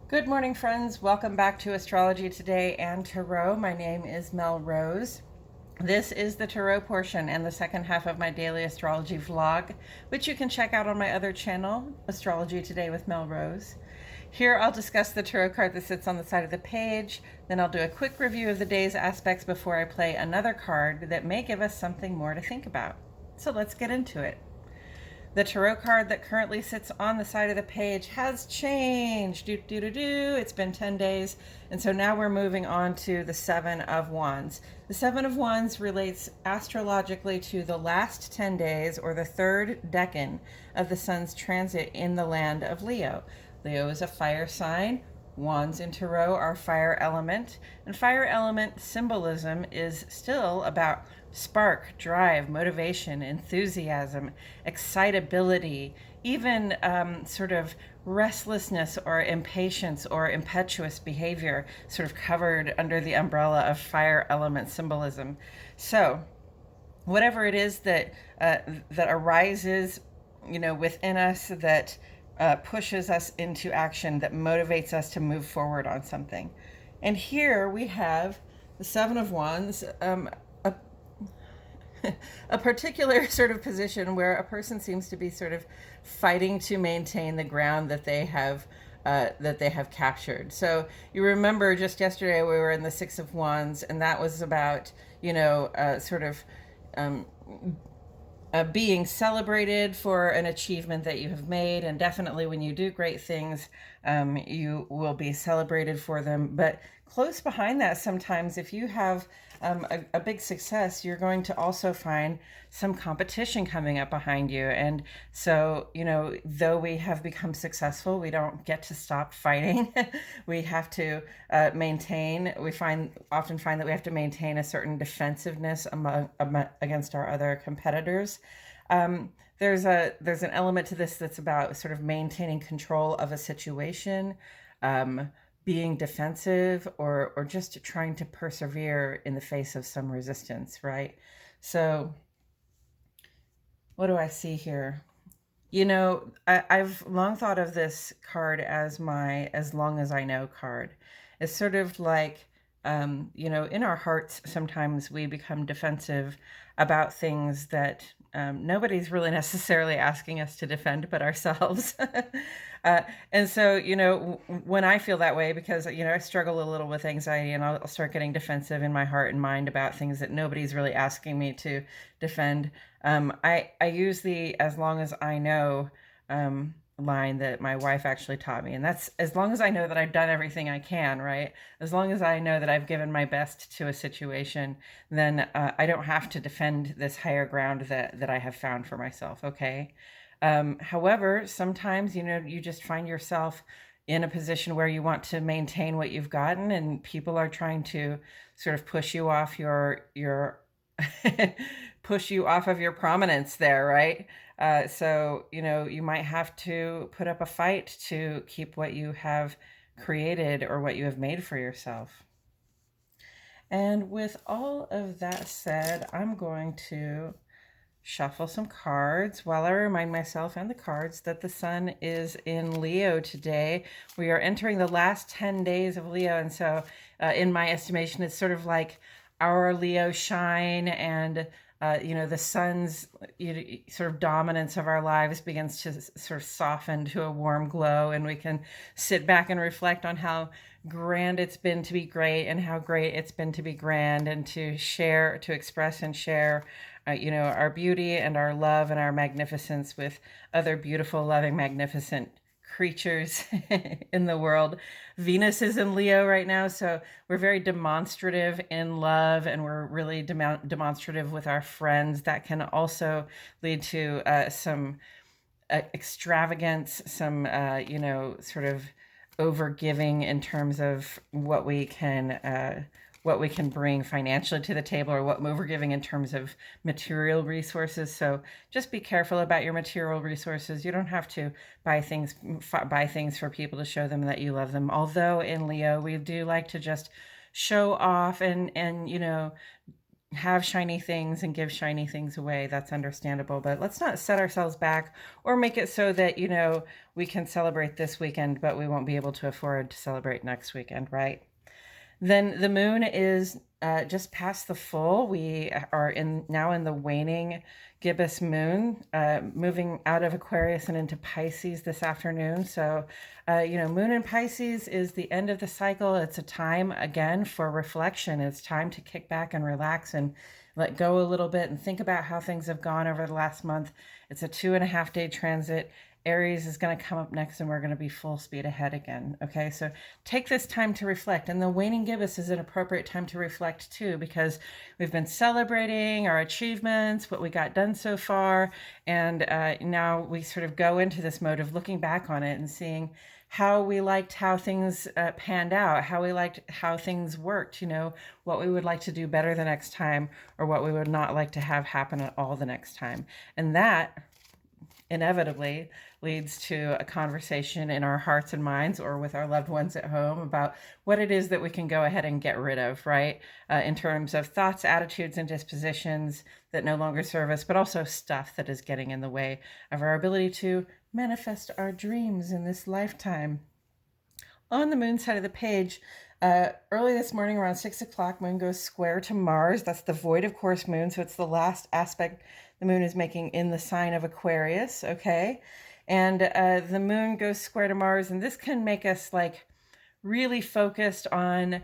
Good morning, friends. Welcome back to Astrology Today and Tarot. My name is Mel Rose. This is the Tarot portion and the second half of my daily astrology vlog, which you can check out on my other channel, Astrology Today with Mel Rose. Here I'll discuss the tarot card that sits on the side of the page, then I'll do a quick review of the day's aspects before I play another card that may give us something more to think about. So let's get into it. The tarot card that currently sits on the side of the page has changed. It's been 10 days. And so now we're moving on to the Seven of Wands. The Seven of Wands relates astrologically to the last 10 days or the third decan of the sun's transit in the land of Leo. Leo is a fire sign. Wands in tarot are fire element, and fire element symbolism is still about spark, drive, motivation, enthusiasm, excitability, even sort of restlessness or impatience or impetuous behavior, sort of covered under the umbrella of fire element symbolism. So, whatever it is that that arises, within us that pushes us into action, that motivates us to move forward on something. And here we have the Seven of Wands, a, a particular sort of position where a person seems to be sort of fighting to maintain the ground that they have captured. So you remember just yesterday we were in the Six of Wands, and that was about sort of being celebrated for an achievement that you have made. And definitely when you do great things, you will be celebrated for them. But close behind that, sometimes if you have a big success, you're going to also find some competition coming up behind you. And so, though we have become successful, we don't get to stop fighting. We have to often find that we have to maintain a certain defensiveness against our other competitors. There's an element to this that's about sort of maintaining control of a situation, being defensive, or just trying to persevere in the face of some resistance, right? So what do I see here? I've long thought of this card as my "as long as I know" card. It's sort of like, in our hearts, sometimes we become defensive about things that nobody's really necessarily asking us to defend but ourselves. And so, when I feel that way, because, I struggle a little with anxiety, and I'll start getting defensive in my heart and mind about things that nobody's really asking me to defend. I use the "as long as I know" line that my wife actually taught me. And that's, as long as I know that I've done everything I can, right? As long as I know that I've given my best to a situation, then I don't have to defend this higher ground that I have found for myself, okay? However, sometimes, you just find yourself in a position where you want to maintain what you've gotten, and people are trying to sort of push you off your push you off of your prominence there, right? So, you might have to put up a fight to keep what you have created or what you have made for yourself. And with all of that said, I'm going to shuffle some cards while I remind myself and the cards that the sun is in Leo today. We are entering the last 10 days of Leo. And so in my estimation, it's sort of like our Leo shine, and the sun's sort of dominance of our lives begins to sort of soften to a warm glow, and we can sit back and reflect on how grand it's been to be great, and how great it's been to be grand, and to express and share our beauty and our love and our magnificence with other beautiful, loving, magnificent creatures in the world. Venus is in Leo right now, so we're very demonstrative in love, and we're really demonstrative with our friends. That can also lead to some extravagance, some sort of overgiving in terms of what we can bring financially to the table, or what we're giving in terms of material resources. So just be careful about your material resources. You don't have to buy things for people to show them that you love them. Although in Leo, we do like to just show off and have shiny things and give shiny things away. That's understandable, but let's not set ourselves back or make it so that, we can celebrate this weekend, but we won't be able to afford to celebrate next weekend, right? Then the moon is just past the full. We are now in the waning gibbous moon, moving out of Aquarius and into Pisces this afternoon. So, moon in Pisces is the end of the cycle. It's a time, again, for reflection. It's time to kick back and relax and let go a little bit and think about how things have gone over the last month. It's a 2.5-day transit. Aries is going to come up next and we're going to be full speed ahead again. Okay, so take this time to reflect. And the waning gibbous is an appropriate time to reflect too, because we've been celebrating our achievements, what we got done so far. And now we sort of go into this mode of looking back on it and seeing how we liked how things panned out, how we liked how things worked, what we would like to do better the next time, or what we would not like to have happen at all the next time. And that inevitably leads to a conversation in our hearts and minds or with our loved ones at home about what it is that we can go ahead and get rid of, right? In terms of thoughts, attitudes, and dispositions that no longer serve us, but also stuff that is getting in the way of our ability to manifest our dreams in this lifetime. On the moon side of the page, early this morning around 6 o'clock, moon goes square to Mars. That's the void of course moon. So it's the last aspect the moon is making in the sign of Aquarius. Okay. And the moon goes square to Mars. And this can make us like really focused on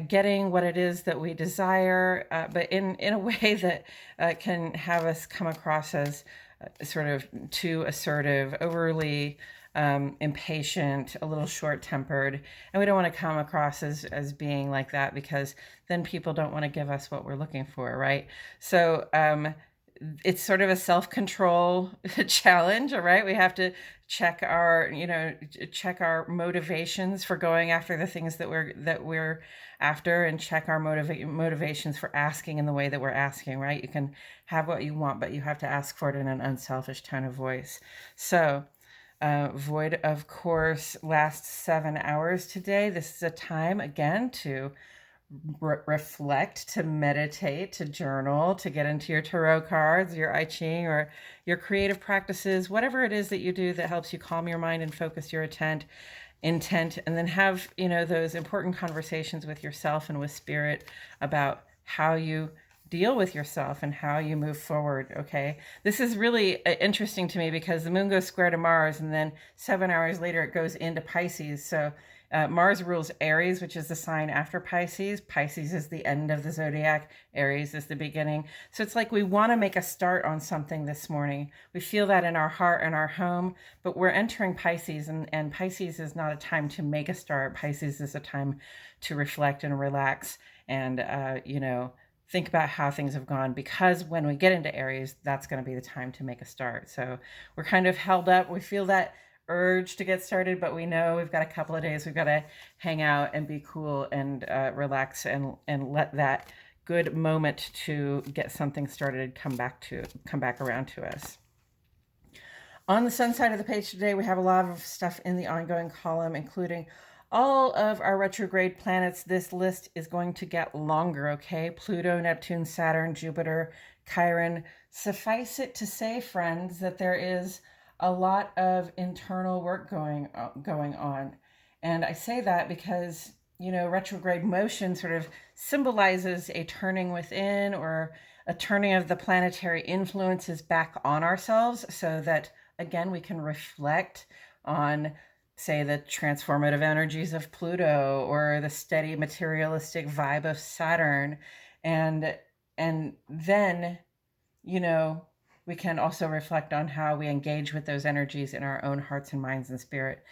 getting what it is that we desire, but in a way that can have us come across as sort of too assertive, overly impatient, a little short-tempered, and we don't want to come across as being like that, because then people don't want to give us what we're looking for, right? So it's sort of a self-control challenge, all right? We have to check our motivations for going after the things that we're after, and check our motivations for asking in the way that we're asking, right? You can have what you want, but you have to ask for it in an unselfish tone of voice. So void, of course, lasts 7 hours today. This is a time, again, to reflect, to meditate, to journal, to get into your tarot cards, your I Ching, or your creative practices, whatever it is that you do that helps you calm your mind and focus your intent, and then have, those important conversations with yourself and with spirit about how you deal with yourself and how you move forward. Okay, this is really interesting to me because the moon goes square to Mars, and then 7 hours later it goes into Pisces. So Mars rules Aries, which is the sign after Pisces. Pisces is the end of the zodiac. Aries is the beginning. So it's like we want to make a start on something this morning. We feel that in our heart and our home, but we're entering Pisces, and Pisces is not a time to make a start. Pisces is a time to reflect and relax and, think about how things have gone, because when we get into Aries, that's going to be the time to make a start. So we're kind of held up. We feel that urge to get started, but we know we've got a couple of days. We've got to hang out and be cool and relax and let that good moment to get something started come back around to us. On the sun side of the page today, we have a lot of stuff in the ongoing column, including all of our retrograde planets. This list is going to get longer, okay? Pluto, Neptune, Saturn, Jupiter, Chiron. Suffice it to say, friends, that there is a lot of internal work going on. And I say that because, retrograde motion sort of symbolizes a turning within, or a turning of the planetary influences back on ourselves, so that, again, we can reflect on, say, the transformative energies of Pluto, or the steady materialistic vibe of Saturn. And then, we can also reflect on how we engage with those energies in our own hearts and minds and spirit,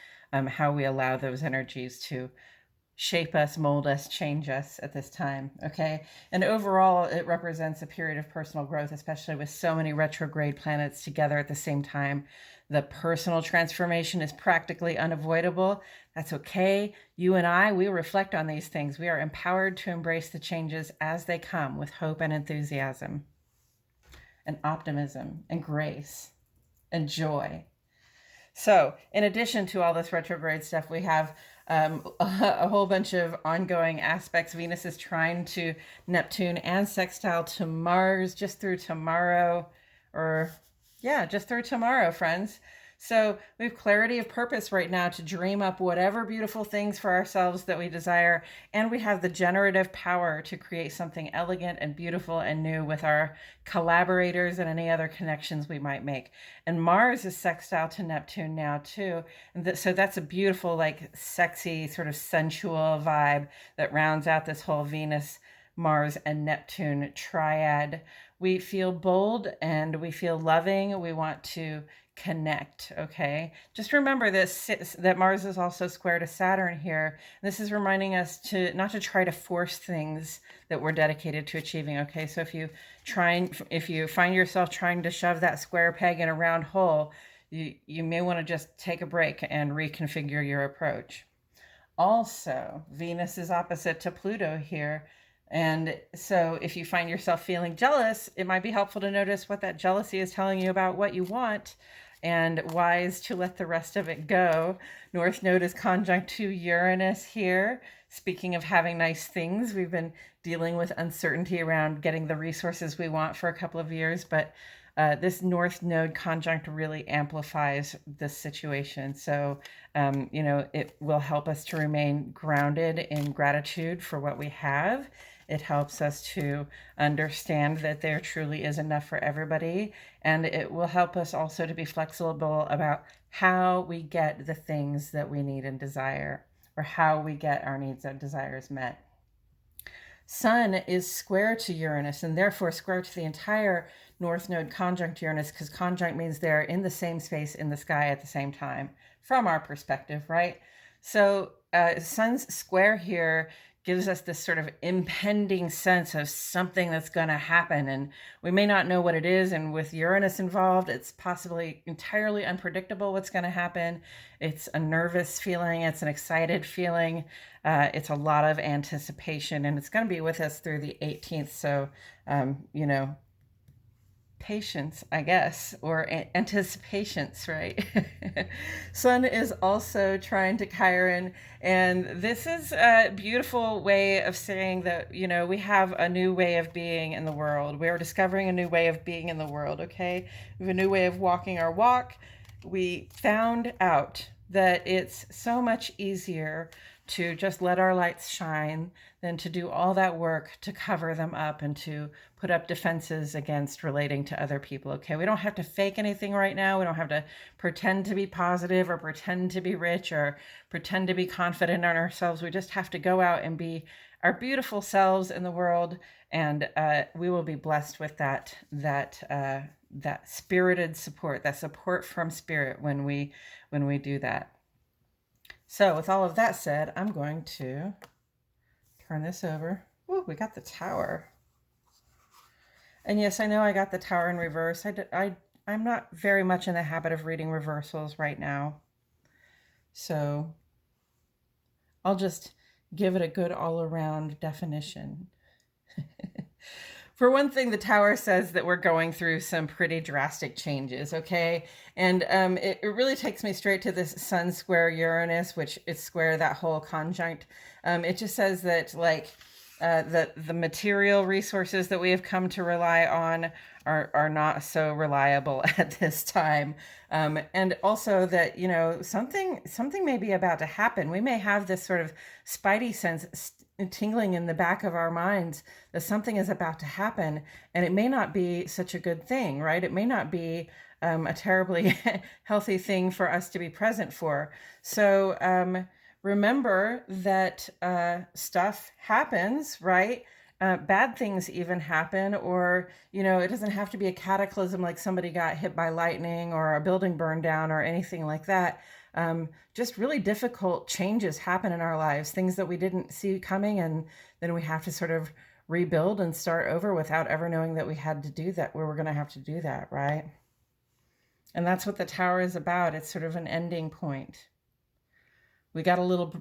how we allow those energies to shape us, mold us, change us at this time, okay? And overall, it represents a period of personal growth, especially with so many retrograde planets together at the same time. The personal transformation is practically unavoidable. That's okay. You and I, we reflect on these things. We are empowered to embrace the changes as they come with hope and enthusiasm and optimism and grace and joy. So, in addition to all this retrograde stuff, we have a whole bunch of ongoing aspects. Venus is trine to Neptune and sextile to Mars just through tomorrow, or yeah, just through tomorrow, friends. So we have clarity of purpose right now to dream up whatever beautiful things for ourselves that we desire. And we have the generative power to create something elegant and beautiful and new with our collaborators and any other connections we might make. And Mars is sextile to Neptune now too. And so that's a beautiful, like sexy, sort of sensual vibe that rounds out this whole Venus, Mars, and Neptune triad. We feel bold and we feel loving. We want to connect. Okay, just remember this, that Mars is also square to Saturn here. This is reminding us to not to try to force things that we're dedicated to achieving. Okay, so if you find yourself trying to shove that square peg in a round hole, you may want to just take a break and reconfigure your approach. Also, Venus is opposite to Pluto here. And so if you find yourself feeling jealous, it might be helpful to notice what that jealousy is telling you about what you want, and wise to let the rest of it go. North Node is conjunct to Uranus here. Speaking of having nice things, we've been dealing with uncertainty around getting the resources we want for a couple of years, but this North Node conjunct really amplifies this situation. So, it will help us to remain grounded in gratitude for what we have. It helps us to understand that there truly is enough for everybody. And it will help us also to be flexible about how we get the things that we need and desire, or how we get our needs and desires met. Sun is square to Uranus and therefore square to the entire North Node conjunct Uranus, because conjunct means they're in the same space in the sky at the same time from our perspective, right? So Sun's square here gives us this sort of impending sense of something that's going to happen, and we may not know what it is. And with Uranus involved, it's possibly entirely unpredictable what's going to happen. It's a nervous feeling, it's an excited feeling, it's a lot of anticipation, and it's going to be with us through the 18th. So patience, I guess, or anticipations, right? Sun is also trine to Chiron, and this is a beautiful way of saying that, we have a new way of being in the world. We're discovering a new way of being in the world, okay? We have a new way of walking our walk. We found out that it's so much easier to just let our lights shine than to do all that work to cover them up and to put up defenses against relating to other people. Okay, we don't have to fake anything right now. We don't have to pretend to be positive or pretend to be rich or pretend to be confident in ourselves. We just have to go out and be our beautiful selves in the world, and we will be blessed with that spirited support, that support from spirit when we do that. So with all of that said, I'm going to turn this over. Ooh, we got the Tower. And yes, I know I got the Tower in reverse. I'm not very much in the habit of reading reversals right now. So I'll just give it a good all-around definition. For one thing, the Tower says that we're going through some pretty drastic changes, okay? And it really takes me straight to this Sun square Uranus, which is square that whole conjunct. It just says that, the material resources that we have come to rely on are not so reliable at this time. And also that, something may be about to happen. We may have this sort of spidey sense tingling in the back of our minds that something is about to happen, and it may not be such a good thing, right? It may not be a terribly healthy thing for us to be present for. So remember that stuff happens, right? Bad things even happen, or, it doesn't have to be a cataclysm like somebody got hit by lightning or a building burned down or anything like that. Just really difficult changes happen in our lives, things that we didn't see coming, and then we have to sort of rebuild and start over without ever knowing that we had to do that, we were going to have to do that, right? And that's what the Tower is about. It's sort of an ending point. We got a little,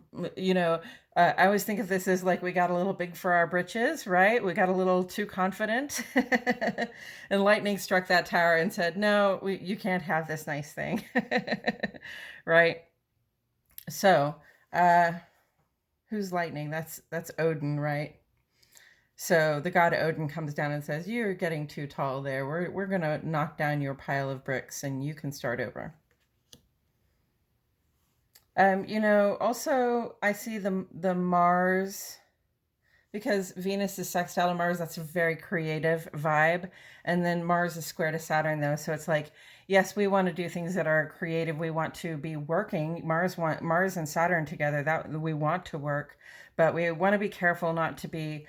I always think of this as like we got a little big for our britches, right? We got a little too confident. And lightning struck that tower and said, no, you can't have this nice thing. Right? So, uh, who's lightning? That's Odin, right? So the god Odin comes down and says, you're getting too tall there. We're going to knock down your pile of bricks and you can start over. Also I see the Mars, because Venus is sextile to Mars. That's a very creative vibe. And then Mars is square to Saturn, though. So it's like, yes, we want to do things that are creative. We want to be working. Mars and Saturn together, that we want to work, but we want to be careful not to be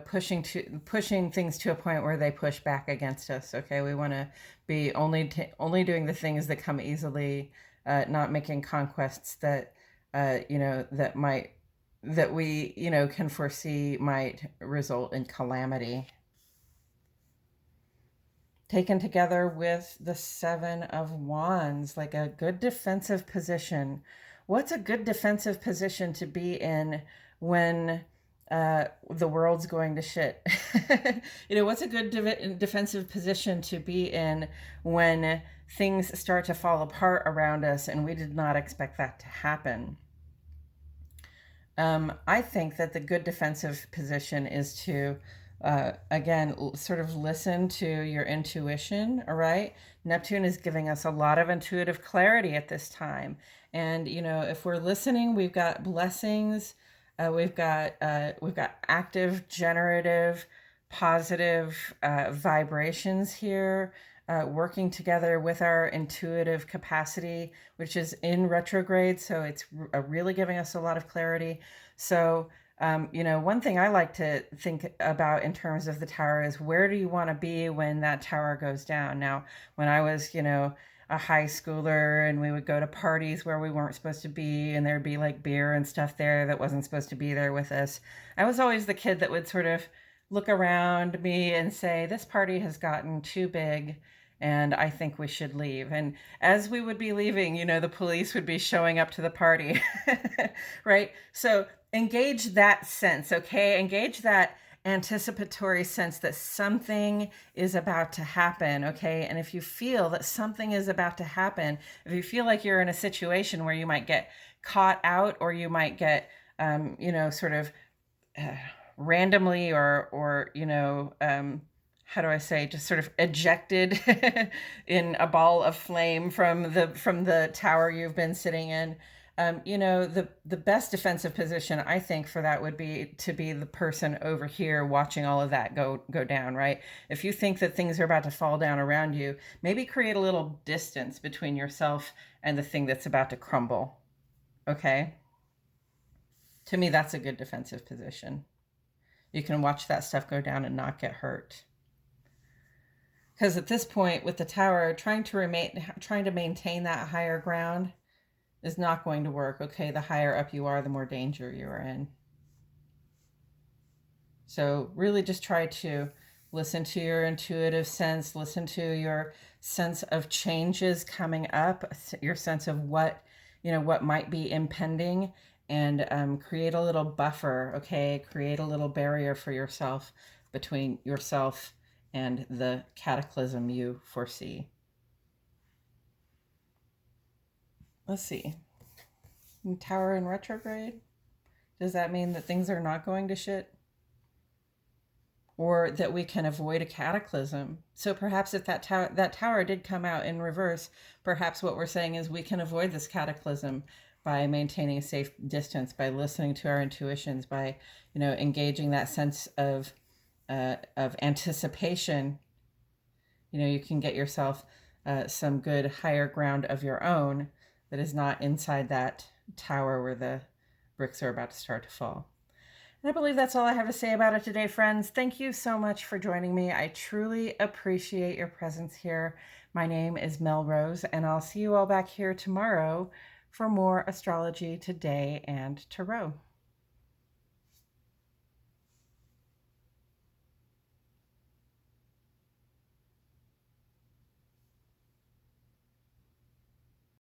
pushing things to a point where they push back against us. Okay, we want to be only doing the things that come easily, not making conquests that that we can foresee might result in calamity. Taken together with the Seven of Wands, like a good defensive position. What's a good defensive position to be in when the world's going to shit? What's a good defensive position to be in when things start to fall apart around us and we did not expect that to happen? I think that the good defensive position is to, again, sort of listen to your intuition, all right? Neptune is giving us a lot of intuitive clarity at this time. And, if we're listening, we've got blessings, we've got active, generative, positive vibrations here. Working together with our intuitive capacity, which is in retrograde. So it's really giving us a lot of clarity. So, one thing I like to think about in terms of the tower is, where do you want to be when that tower goes down? Now, when I was, a high schooler and we would go to parties where we weren't supposed to be, and there'd be like beer and stuff there that wasn't supposed to be there with us, I was always the kid that would sort of look around me and say, this party has gotten too big and I think we should leave. And as we would be leaving, the police would be showing up to the party, right? So engage that sense, okay? Engage that anticipatory sense that something is about to happen, okay? And if you feel that something is about to happen, if you feel like you're in a situation where you might get caught out, or you might get, sort of randomly or how do I say, just sort of ejected in a ball of flame from the tower you've been sitting in. The best defensive position, I think, for that would be to be the person over here watching all of that go down, right? If you think that things are about to fall down around you, maybe create a little distance between yourself and the thing that's about to crumble, okay? To me, that's a good defensive position. You can watch that stuff go down and not get hurt. Because at this point with the tower, trying to maintain that higher ground is not going to work. Okay, the higher up you are, the more danger you are in. So really just try to listen to your intuitive sense, listen to your sense of changes coming up, your sense of what might be impending, and create a little buffer, okay? Create a little barrier for yourself, between yourself and the cataclysm you foresee. Let's see. Tower in retrograde? Does that mean that things are not going to shit? Or that we can avoid a cataclysm? So perhaps if that tower did come out in reverse, perhaps what we're saying is we can avoid this cataclysm by maintaining a safe distance, by listening to our intuitions, by engaging that sense of anticipation. You can get yourself some good higher ground of your own that is not inside that tower where the bricks are about to start to fall. And I believe that's all I have to say about it today, friends. Thank you so much for joining me. I truly appreciate your presence here. My name is Mel Rose, and I'll see you all back here tomorrow for more Astrology Today and Tarot.